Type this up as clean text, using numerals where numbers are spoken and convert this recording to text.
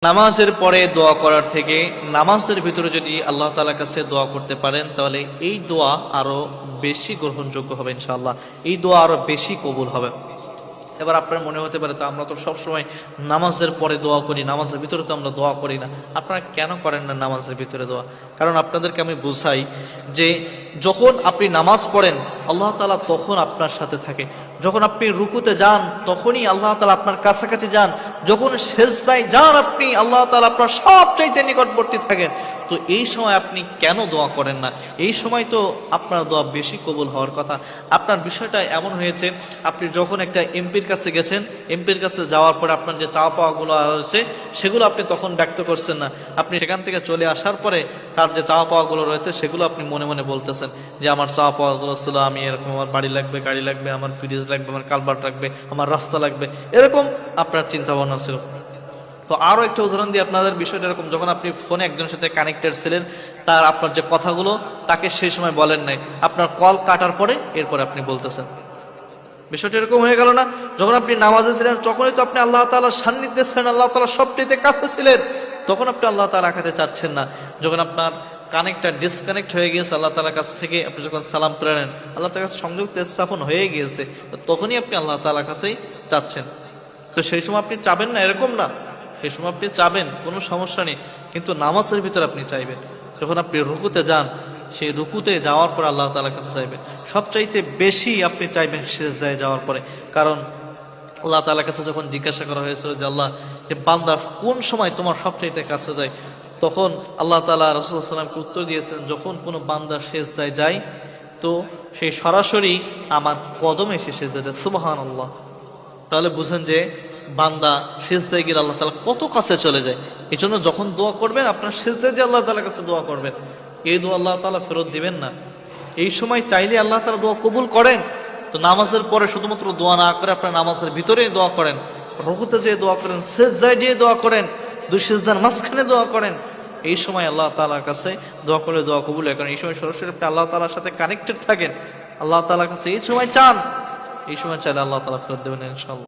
নামাজের পরে দোয়া করার থেকে নামাজের ভিতরে যদি আল্লাহ তাআলার কাছে দোয়া করতে পারেন তাহলে এই দোয়া আরো বেশি গ্রহণযোগ্য হবে ইনশাআল্লাহ। এই দোয়া আরো বেশি কবুল হবে। এবার আপনার মনে হতে পারে, তো আমরা তো সবসময় নামাজের পরে দোয়া করি, নামাজের ভিতরে তো আমরা দোয়া করি না, আপনারা কেন করেন না নামাজের ভিতরে দোয়া? কারণ আপনাদেরকে আমি বুঝাই যে যখন আপনি নামাজ পড়েন আল্লাহ তাআলা তখন আপনার সাথে থাকে। যখন আপনি রুকুতে যান তখনই আল্লাহ তাআলা আপনার কাছাকাছি যান। যখন সেজদায় যান আপনি, আল্লাহ তাআলা আপনার সবচাইতে নিকটবর্তী থাকেন। তো এই সময় আপনি কেন দোয়া করেন না? এই সময় তো আপনার দোয়া বেশি কবুল হওয়ার কথা। আপনার বিষয়টা এমন হয়েছে, আপনি যখন একটা এমপির কাছে গেছেন, এমপির কাছে যাওয়ার পরে আপনার যে চাওয়া পাওয়াগুলো আছে সেগুলো আপনি তখন ব্যক্ত করছেন না। আপনি সেখান থেকে চলে আসার পরে তার যে চাওয়া পাওয়াগুলো রয়েছে সেগুলো আপনি মনে মনে বলতেছেন যে আমার চাওয়া পাওয়াগুলো ছিল আমি এরকম, আমার বাড়ি লাগবে, গাড়ি লাগবে, আমার ব্রিজ লাগবে, আমার কালভার্ট লাগবে, আমার রাস্তা লাগবে, এরকম আপনার চিন্তা ভাবনা ছিল। তো আরও একটা উদাহরণ দিই আপনাদের, বিষয়টা এরকম, যখন আপনি ফোনে একজনের সাথে কানেক্টেড ছিলেন, তার আপনার যে কথাগুলো তাকে সেই সময় বলেন নাই, আপনার কল কাটার পরে এরপরে আপনি বলতেছেন। বিষয়টা এরকম হয়ে গেল না? যখন আপনি নামাজে ছিলেন তখনই তো আপনি আল্লাহ তাআলার সান্নিধ্যে ছিলেন, আল্লাহ তাআলা সবচেয়ে কাছে ছিলেন, তখন আপনি আল্লাহ তাআলা কাছে চাচ্ছেন না। যখন আপনার কানেক্টটা ডিসকানেক্ট হয়ে গিয়েছে আল্লাহ তাআলার কাছ থেকে, আপনি যখন সালাম প্রেরণ আল্লাহ তাআলার কাছে সংযোগ স্থাপন হয়ে গিয়েছে, তখনই আপনি আল্লাহ তাআলার কাছেই চাচ্ছেন। তো সেই সময় আপনি চাবেন না এরকম না, সেই সময় আপনি চাবেন, কোনো সমস্যা নেই, কিন্তু নামাজের ভিতরে আপনি চাইবেন। যখন আপনি রুকুতে যান, সেই রুকুতে যাওয়ার পর আল্লাহ তাআলার কাছে চাইবেন। সবচাইতে বেশি আপনি চাইবেন সিজদায় যাওয়ার পরে। কারণ আল্লাহ তাআলার কাছে যখন জিজ্ঞাসা করা হয়েছিল যে আল্লাহ, যে বান্দা কোন সময় তোমার সবচাইতে কাছে যায়, তখন আল্লাহ তাআলা রাসূল সাল্লাল্লাহু আলাইহি ওয়াসাল্লামকে উত্তর দিয়েছেন, যখন কোনো বান্দা সিজদায় যায় তো সেই সরাসরি আমার কদমে এসে সিজদা দেয়। সুবহানাল্লাহ। তাহলে বুঝেন যে বান্দা সিজদায় গেলে আল্লাহ তাআলা কত কাছে চলে যায়। এই জন্য যখন দোয়া করবেন আপনার সিজদায় যে আল্লাহ তাআলার কাছে দোয়া করবেন, এই দোয়া আল্লাহ তাআলা ফেরত দিবেন না। এই সময় চাইলে আল্লাহ তাআলা দোয়া কবুল করেন। তো নামাজের পরে শুধুমাত্র দোয়া না করে আপনার নামাজের ভিতরেই দোয়া করেন, রুকুতে যেয়ে দোয়া করেন, সিজদায় যেয়ে দোয়া করেন, দুই সিজদার মাঝখানে দোয়া করেন। এই সময় আল্লাহ তাআলার কাছে দোয়া করে দোয়া কবুল হয়। কারণ এই সময় সরাসরি আপনি আল্লাহ তাআলার সাথে কানেক্টেড থাকেন, আল্লাহ তাআলার কাছে এই সময় চান, এই সময় চাইলে আল্লাহ তাআলা ফেরত দেবেন ইনশাআল্লাহ।